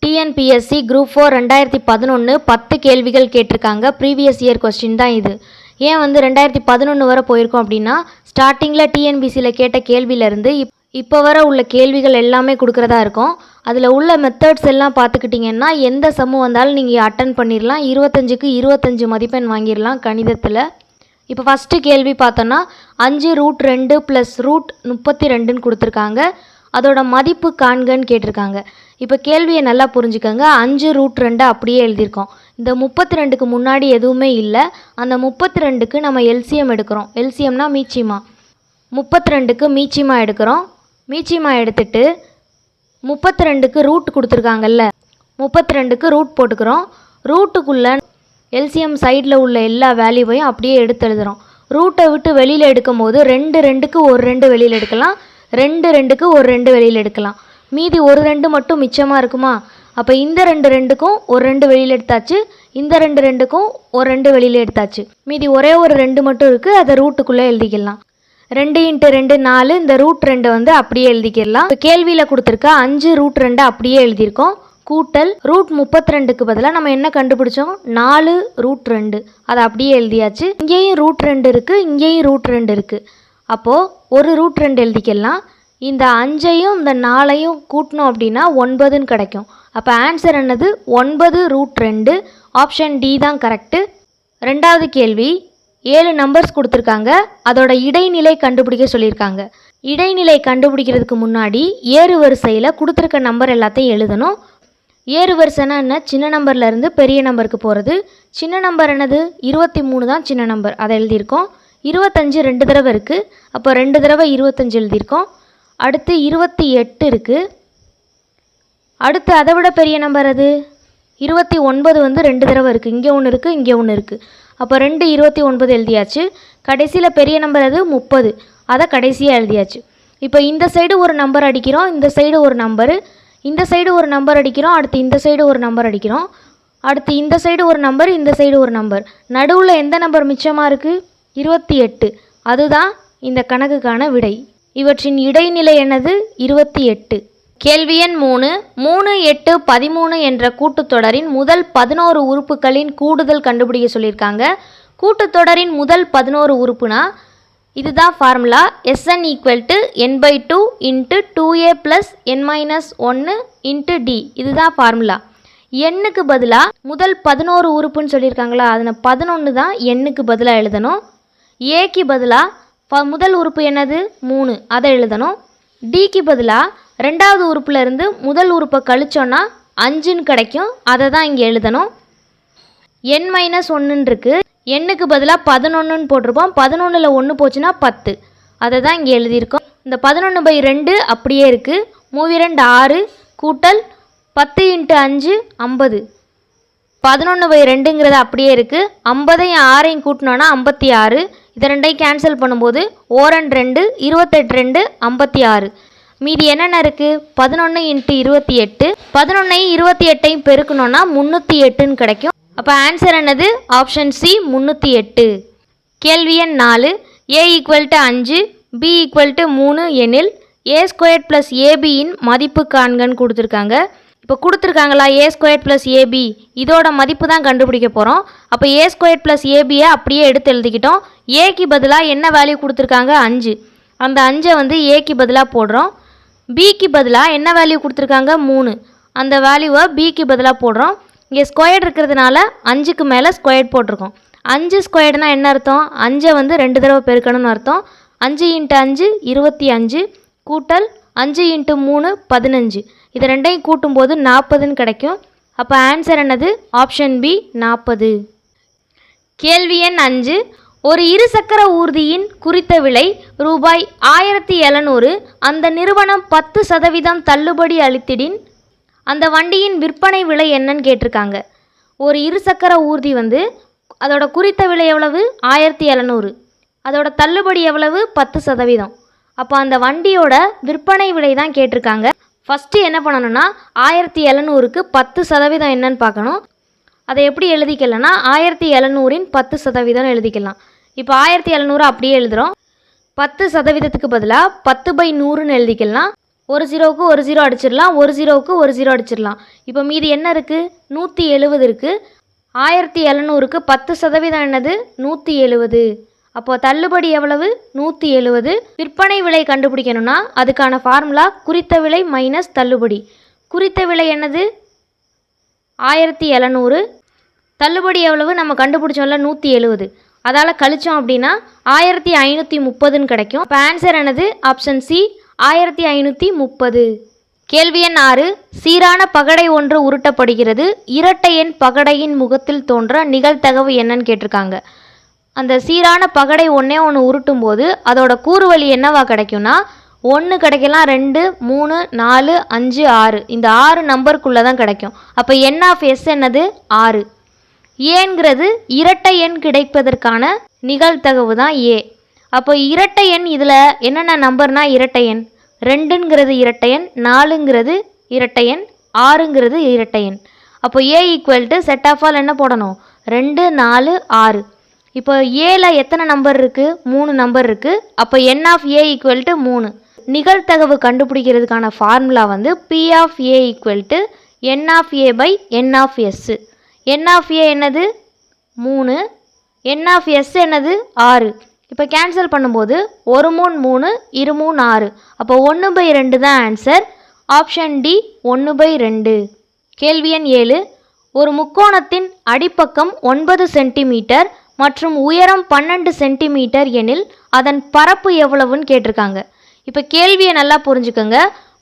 TNPSC group 4 2011 10 கேள்விகள் கேட்டிருக்காங்க. Previous year question தான் இது. ஏன் 2011 வரை போயிருக்கோம் அப்படின்னா, ஸ்டார்டிங்கில் டிஎன்பிசியில் கேட்ட கேள்வியிலேருந்து இப்போ வர உள்ள கேள்விகள் எல்லாமே கொடுக்குறதா இருக்கும். அதில் உள்ள மெத்தட்ஸ் எல்லாம் பார்த்துக்கிட்டிங்கன்னா எந்த சம்மு வந்தாலும் நீங்கள் அட்டன் பண்ணிடலாம். 25க்கு 25 மதிப்பெண் வாங்கிடலாம் கணிதத்தில். இப்போ ஃபஸ்ட்டு கேள்வி பார்த்தோன்னா 5√2 + √32ன்னு கொடுத்துருக்காங்க. அதோட மதிப்பு காண்கன்னு கேட்டிருக்காங்க. இப்போ கேள்வியை நல்லா புரிஞ்சுக்கோங்க. 5√2 அப்படியே எழுதியிருக்கோம். இந்த 32க்கு முன்னாடி எதுவுமே இல்லை. அந்த 32க்கு நம்ம எல்சிஎம் எடுக்கிறோம். எல்சிஎம்னா மீச்சிமா. 32க்கு மீச்சிமா எடுக்கிறோம். மீச்சிமா எடுத்துட்டு 32க்கு ரூட் கொடுத்துருக்காங்கல்ல, 32க்கு ரூட் போட்டுக்கிறோம். ரூட்டுக்குள்ளே எல்சிஎம் சைடில் உள்ள எல்லா வேல்யூவையும் அப்படியே எடுத்து எழுதுகிறோம். ரூட்டை விட்டு வெளியில் எடுக்கும் போது 2க்கு ஒரு 2 வெளியில் எடுக்கலாம், 2க்கு ஒரு 2 வெளியில் எடுக்கலாம். மீதி ஒரு 2 மட்டும் மிச்சமாக இருக்குமா? அப்போ இந்த 2க்கும் ஒரு 2 வெளியில் எடுத்தாச்சு, இந்த 2க்கும் ஒரு 2 வெளியில் எடுத்தாச்சு. மீதி ஒரே ஒரு 2 மட்டும் இருக்குது, அதை ரூட்டுக்குள்ளே எழுதிக்கலாம். 2 × 2 4. இந்த √2 அப்படியே எழுதிக்கிடலாம். இப்போ கேள்வியில் கொடுத்துருக்க 5√2 அப்படியே எழுதியிருக்கோம். கூட்டல் √32க்கு பதிலாக நம்ம என்ன கண்டுபிடிச்சோம்? 4√2. அதை அப்படியே எழுதியாச்சு. இங்கேயும் √2 இருக்குது, இங்கேயும் √2 இருக்குது. அப்போது ஒரு √2 எழுதிக்கலாம். இந்த 5ஐயும் இந்த 4ஐயும் கூட்டினோம் அப்படின்னா 9ன்னு கிடைக்கும். அப்போ ஆன்சர் என்னது? 9√2. ஆப்ஷன் டி தான் கரெக்டு. ரெண்டாவது கேள்வி, 7 நம்பர்ஸ் கொடுத்துருக்காங்க. அதோட இடைநிலை கண்டுபிடிக்க சொல்லியிருக்காங்க. இடைநிலை கண்டுபிடிக்கிறதுக்கு முன்னாடி ஏறு வரிசையில் கொடுத்துருக்க நம்பர் எல்லாத்தையும் எழுதணும். ஏறு வரிசைனா என்ன? சின்ன நம்பர்லேருந்து பெரிய நம்பருக்கு போகிறது. சின்ன நம்பர் என்னது? 23 தான் சின்ன நம்பர், அதை எழுதியிருக்கோம். 25 2 தடவை இருக்குது, அப்போ 2 தடவை 25 எழுதியிருக்கோம். அடுத்து 28 இருக்குது. அடுத்து அதை விட பெரிய நம்பர் அது 29 2 தடவை இருக்குது. இங்கே ஒன்று இருக்குது, இங்கே ஒன்று இருக்குது. அப்போ 2 29 எழுதியாச்சு. கடைசியில் பெரிய நம்பர் அது 30, அதை கடைசியாக எழுதியாச்சு. இப்போ இந்த சைடு ஒரு நம்பர் அடிக்கிறோம், இந்த சைடு ஒரு நம்பரு, இந்த சைடு ஒரு நம்பர் அடிக்கிறோம், அடுத்து இந்த சைடு ஒரு நம்பர் அடிக்கிறோம், அடுத்து இந்த சைடு ஒரு நம்பர், இந்த சைடு ஒரு நம்பர். நடுவில் எந்த நம்பர் மிச்சமாக இருக்குது? 28. அதுதான் இந்த கணக்குக்கான விடை. இவற்றின் இடைநிலை என்னது? 28. கேள்வி எண் 3. 3, 8, 13 என்ற கூட்டுத்தொடரின் முதல் 11 உறுப்புகளின் கூடுதல் கண்டுபிடிக்க சொல்லியிருக்காங்க. கூட்டுத்தொடரின் முதல் 11 உறுப்புனா இதுதான் formula. Sn = n/2 × 2a + n - 1 × d. இதுதான் ஃபார்முலா. எண்ணுக்கு பதிலாக முதல் 11 உறுப்புன்னு சொல்லியிருக்காங்களா, அதில் 11 தான் எண்ணுக்கு பதிலாக எழுதணும். ஏக்கு பதிலாக முதல் உறுப்பு என்னது? 3, அதை எழுதணும். டிக்கு பதிலாக ரெண்டாவது உறுப்புலேருந்து முதல் உறுப்பை கழிச்சோன்னா 5ன்னு கிடைக்கும், அதை தான் இங்கே எழுதணும். n - 1 இருக்குது. எண்ணுக்கு பதிலாக 11ன்னு போட்டிருப்போம். 11ல் 1 போச்சுன்னா 10, அதை தான் இங்கே எழுதியிருக்கோம். இந்த 11/2 அப்படியே இருக்குது. 3 2 6 கூட்டல் 10 × 5 50. 11/2ங்கிறது அப்படியே இருக்குது. 50ஐயும் 6ஐயும் கூட்டினோன்னா 56. இதை ரெண்டையும் கேன்சல் பண்ணும்போது 1 2 28 2 56. மீதி என்னென்ன இருக்குது? 11 × 28. 11ஐயும் 28ஐயும் பெருக்கணுன்னா 308ன்னு கிடைக்கும். அப்போ ஆன்சர் என்னது? Option C 308. கேள்வி எண் 4. a = 5, b = 3 எனில் a² + ab-யின் மதிப்பு காண்கன்னு கொடுத்துருக்காங்க. இப்போ கொடுத்துருக்காங்களா a² + ab, இதோட மதிப்பு தான் கண்டுபிடிக்க போகிறோம். அப்போ a² + ab-யை அப்படியே எடுத்து எழுதிக்கிட்டோம். ஏக்கு பதிலாக என்ன வேல்யூ கொடுத்துருக்காங்க? 5. அந்த 5ஐ ஏக்கு பதிலாக போடுறோம். பிக்கு பதிலாக என்ன வேல்யூ கொடுத்துருக்காங்க? 3. அந்த வேல்யூவை பிக்கு பதிலாக போடுறோம். இங்கே ஸ்கொயர்டு இருக்கிறதுனால 5க்கு மேலே ஸ்கொயர்ட் போட்டிருக்கோம். 5 ஸ்கொயர்டுனா என்ன அர்த்தம்? 5ஐ 2 தடவை பெருக்கணும்னு அர்த்தம். 5 × 5 25 கூட்டல் 5 × 3 15. இது ரெண்டையும் கூட்டும்போது 40ன்னு கிடைக்கும். அப்போ ஆன்சர் என்னது? Option B 40. கேள்வி எண் 5. ஒரு இருசக்கர ஊர்தியின் குறித்த விலை ரூபாய் 1700. அந்த நிறுவனம் 10% தள்ளுபடி அளித்திடின் அந்த வண்டியின் விற்பனை விலை என்னன்னு கேட்டிருக்காங்க. ஒரு இருசக்கர ஊர்தி அதோட குறித்த விலை எவ்வளவு? 1700. அதோட தள்ளுபடி எவ்வளவு? 10%. அப்போ அந்த வண்டியோட விற்பனை விலை தான் கேட்டிருக்காங்க. ஃபஸ்ட்டு என்ன பண்ணணும்னா 1700க்கு 10% என்னன்னு பார்க்கணும். அதை எப்படி எழுதிக்கலாம்னா 1700-இன் 10% எழுதிக்கலாம். இப்போ 1700 அப்படியே எழுதுகிறோம். 10%க்கு பதிலாக 10/100ன்னு எழுதிக்கலாம். ஒரு ஜீரோவுக்கு ஒரு ஜீரோ அடிச்சிடலாம், ஒரு ஜீரோவுக்கு ஒரு ஜீரோ அடிச்சிடலாம். இப்போ மீதி என்ன இருக்குது? 170 இருக்குது. 1700க்கு 10% என்னது? 170. அப்போ தள்ளுபடி எவ்வளவு? 170. விற்பனை விலை கண்டுபிடிக்கணும்னா அதுக்கான ஃபார்முலா குறித்த விலை மைனஸ் தள்ளுபடி. குறித்த விலை என்னது? 1700. தள்ளுபடி எவ்வளவு? நம்ம கண்டுபிடிச்சோம்ல 170. அதால் கழிச்சோம் அப்படின்னா 1530ன்னு கிடைக்கும். இப்போ ஆன்சர் என்னது? Option C 1530. கேள்வி எண் 6. சீரான பகடை ஒன்று உருட்டப்படுகிறது. இரட்டை எண் பகடையின் முகத்தில் தோன்ற நிகழ்தகவு என்னன்னு கேட்டிருக்காங்க. அந்த சீரான பகடை ஒன்றே ஒன்று உருட்டும் போது அதோட கூறுவழி என்னவா கிடைக்கும்னா 1 கிடைக்கலாம், 2, 3, 4, 5, 6. இந்த 6 நம்பருக்குள்ளே தான் கிடைக்கும். அப்போ என் ஆஃப் எஸ் என்னது? 6. ஏங்கிறது இரட்டை எண் கிடைப்பதற்கான நிகழ்தகவு தான் ஏ. அப்போ இரட்டை எண் இதில் என்னென்ன நம்பர்னா இரட்டை எண்? 2ங்கிறது இரட்டை எண், 4ங்கிறது இரட்டை எண், 6ங்கிறது இரட்டை எண். அப்போ A equal to set of all என்ன போடணும்? 2, 4, 6. இப்போ ஏல எத்தனை நம்பர் இருக்குது? 3 நம்பர் இருக்குது. அப்போ n of A equal to 3. நிகழ்தகவு கண்டுபிடிக்கிறதுக்கான ஃபார்முலா வந்து P of A equal to n of A by n of S. N of A என்னது? 3. என் ஆஃப் எஸ் என்னது? 6. இப்போ கேன்சல் பண்ணும்போது 1 3 3, 2 3 6. அப்போ 1/2 தான் ஆன்சர். Option D 1/2. கேள்வி எண் 7. ஒரு முக்கோணத்தின் அடிப்பக்கம் 9 சென்டிமீட்டர் மற்றும் உயரம் 12 சென்டிமீட்டர் எனில் அதன் பரப்பு எவ்வளவுன்னு கேட்டிருக்காங்க. இப்போ கேள்வியை நல்லா புரிஞ்சுக்கோங்க.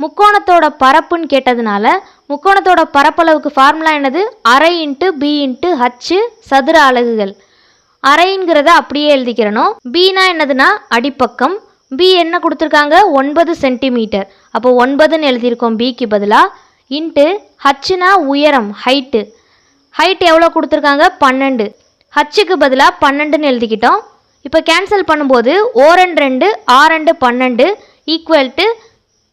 முக்கோணத்தோட பரப்புன்னு கேட்டதுனால முக்கோணத்தோட பரப்பளவுக்கு ஃபார்முலா என்னது? அரை இன்ட்டு பி இன்ட்டு ஹச் சதுர அலகுகள். அரைங்கிறத அப்படியே எழுதிக்கிறணும். பினா என்னதுன்னா அடிப்பக்கம். பி என்ன கொடுத்துருக்காங்க? 9 சென்டிமீட்டர். அப்போ 9ன்னு எழுதியிருக்கோம் பிக்கு பதிலாக. இன்ட்டு ஹச்னா உயரம், ஹைட்டு. ஹைட் எவ்வளோ கொடுத்துருக்காங்க? 12. ஹச்சுக்கு பதிலாக 12ன்னு எழுதிக்கிட்டோம். இப்போ கேன்சல் பண்ணும்போது 2 2, 6 12 ஈக்குவல் டு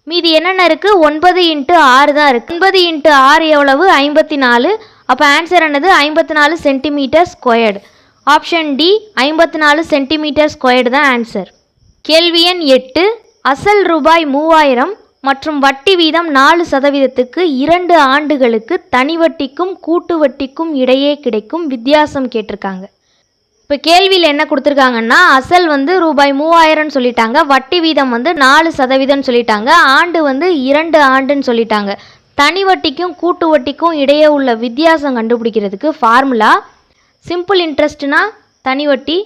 மீதி என்னென்ன இருக்குது? 9 இன்ட்டு 6 தான் இருக்குது. 9 இன்ட்டு 6 எவ்வளவு? 54. அப்போ ஆன்சர் என்னது? 54 centimetre squared. Option D 54 centimetre squared தான் ஆன்சர். கேள்வி எண் 8. அசல் ரூபாய் 3000 மற்றும் வட்டி வீதம் 4%க்கு 2 ஆண்டுகளுக்கு தனி வட்டிக்கும் கூட்டு வட்டிக்கும் இடையே கிடைக்கும் வித்தியாசம் கேட்டிருக்காங்க. இப்போ கேள்வியில் என்ன கொடுத்துருக்காங்கன்னா அசல் வந்து ரூபாய் 3000ன்னு சொல்லிட்டாங்க, வட்டி வீதம் வந்து 4%ன்னு சொல்லிட்டாங்க, ஆண்டு வந்து 2 ஆண்டுன்னு சொல்லிட்டாங்க. தனி வட்டிக்கும் கூட்டு வட்டிக்கும் இடையே உள்ள வித்தியாசம் கண்டுபிடிக்கிறதுக்கு ஃபார்முலா சிம்பிள் இன்ட்ரெஸ்ட்னா தனி வட்டி,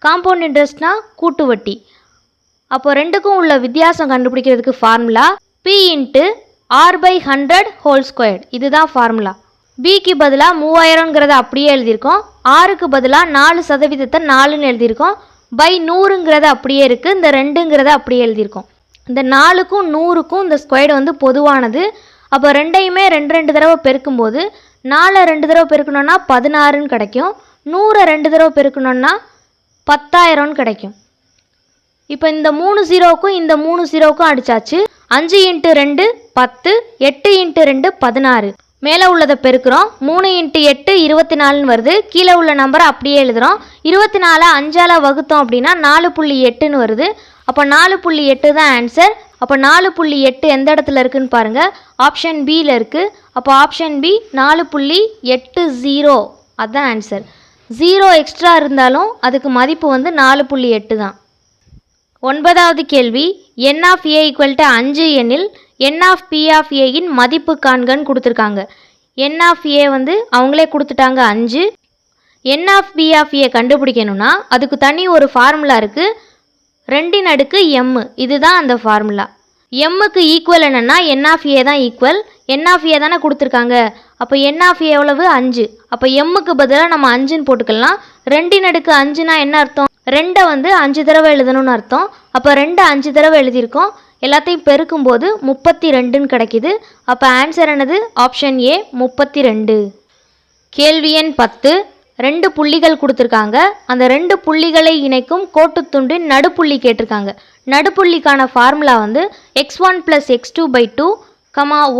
காம்பவுண்ட் இன்ட்ரெஸ்ட்னா கூட்டு வட்டி. அப்போ ரெண்டுக்கும் உள்ள வித்தியாசம் கண்டுபிடிக்கிறதுக்கு formula P into r/100 whole squared. இதுதான் ஃபார்முலா. பிக்கு பதிலாக 3000ங்கிறத அப்படியே எழுதியிருக்கோம். ஆறுக்கு பதிலாக 4% 4ன்னு எழுதியிருக்கோம். பை 100ங்கிறது அப்படியே இருக்குது. இந்த 2ங்கிறத அப்படியே எழுதியிருக்கோம். இந்த 4க்கும் 100க்கும் இந்த ஸ்கொயர்டு வந்து பொதுவானது. அப்போ ரெண்டையுமே 2 தடவை பெருக்கும்போது 4 2 தடவை பெருக்கணுன்னா 16ன்னு கிடைக்கும். 100 2 தடவை பெருக்கணுன்னா 10,000ன்னு கிடைக்கும். இப்போ இந்த 3 0க்கும் இந்த 3 0க்கும் அடித்தாச்சு. 5 × 2 10, 8 × 2 16. மேலே உள்ளதை பெருக்கிறோம். 3 × 8 24ன்னு வருது. கீழே உள்ள நம்பரை அப்படியே எழுதுகிறோம். 24 5ஆல் வகுத்தோம் அப்படின்னா 4.8ன்னு வருது. அப்போ 4.8 தான் ஆன்சர். அப்போ 4.8 எந்த இடத்துல இருக்குதுன்னு பாருங்கள். ஆப்ஷன் பியில் இருக்குது. அப்போ ஆப்ஷன் பி 4.80 அதுதான் ஆன்சர். 0 எக்ஸ்ட்ரா இருந்தாலும் அதுக்கு மதிப்பு வந்து 4.8 தான். 9வது கேள்வி. என் ஆஃப் ஏ ஈக்குவல் டு 5 எனில் என் ஆஃப் பி ஆஃப் ஏயின் மதிப்பு காண்கன்னு கொடுத்துருக்காங்க. என் ஆஃப் ஏ வந்து அவங்களே கொடுத்துட்டாங்க 5. என் ஆஃப் பி ஆஃப் ஏ கண்டுபிடிக்கணும்னா அதுக்கு தனி ஒரு ஃபார்முலா இருக்குது. 2 m. இதுதான் அந்த ஃபார்முலா. எம்முக்கு ஈக்குவல் என்னென்னா என் ஆஃப் ஏ தான் ஈக்குவல். என் ஆஃப் ஏ தானே கொடுத்துருக்காங்க. அப்போ என் ஆஃப் ஏ எவ்வளவு? 5. அப்போ எம்முக்கு பதிலாக நம்ம 5ன்னு போட்டுக்கலாம். 2 5னா என்ன அர்த்தம்? 2 வந்து 5 தடவை எழுதணும்னு அர்த்தம். அப்போ 2 5 தடவை எழுதியிருக்கோம். எல்லாத்தையும் பெருக்கும்போது 32ன்னு கிடைக்கிது. அப்போ ஆன்சர் என்னது? Option A 32. கேள்வி எண் 10. 2 புள்ளிகள் கொடுத்துருக்காங்க. அந்த 2 புள்ளிகளை இணைக்கும் கோட்டுத்துண்டின் நடுப்புள்ளி கேட்டிருக்காங்க. நடுப்புள்ளிக்கான ஃபார்முலா வந்து x1 + x2/2,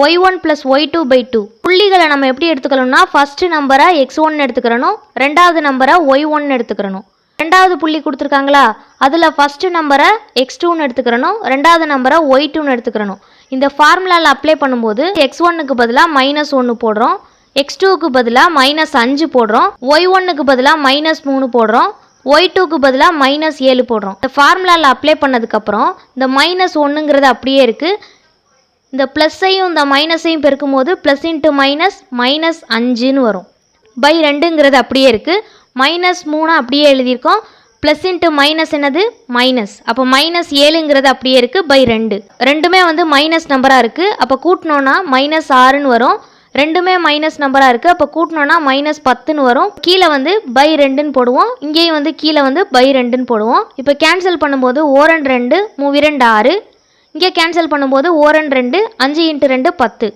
y1 + y2/2. புள்ளிகளை நம்ம எப்படி எடுத்துக்கணும்னா ஃபஸ்ட்டு நம்பரை x1 எடுத்துக்கிறணும், ரெண்டாவது நம்பரை y1 எடுத்துக்கிறணும். ரெண்டாவது புள்ளி கொடுத்துருக்காங்களா அதில் ஃபஸ்ட்டு நம்பரை x2ன்னு எடுத்துக்கிறணும், ரெண்டாவது நம்பரை y2ன்னு எடுத்துக்கிறணும். இந்த ஃபார்முலாவில் அப்ளை பண்ணும்போது x1க்கு பதிலாக -1 போடுறோம், x2க்கு பதிலாக -5 போடுறோம், y1க்கு பதிலாக -3 போடுறோம், y2க்கு பதிலாக -7 போடுறோம். இந்த ஃபார்முலாவில் அப்ளை பண்ணதுக்கப்புறம் இந்த -1ங்கிறது அப்படியே இருக்குது. இந்த ப்ளஸ்ஸையும் இந்த மைனஸையும் பெருக்கும் போது ப்ளஸ் இன்ட்டு மைனஸ் -5ன்னு வரும். பை 2ங்கிறது அப்படியே இருக்குது. -3 அப்படியே எழுதியிருக்கோம். ப்ளஸ் இன்ட்டு மைனஸ் என்னது மைனஸ். அப்போ -7ங்கிறது அப்படியே இருக்குது. பை 2 ரெண்டுமே வந்து மைனஸ் நம்பராக இருக்குது. அப்போ கூட்டினோன்னா -6ன்னு வரும். ரெண்டுமே மைனஸ் நம்பராக இருக்குது. அப்போ கூட்டினோன்னா -10ன்னு வரும். கீழே வந்து பை 2ன்னு போடுவோம். இங்கேயும் வந்து கீழே வந்து பை 2ன்னு போடுவோம். இப்போ கேன்சல் பண்ணும்போது 4 2 3 2 6. இங்கே கேன்சல் பண்ணும்போது 4 2 5 × 2 10.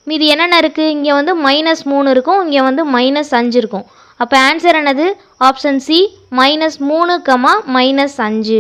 மீதி என்னென்ன இருக்குது? இங்கே வந்து -3 இருக்கும், இங்கே வந்து -5 இருக்கும். அப்போ ஆன்சர் என்னது? Option C -3, -5.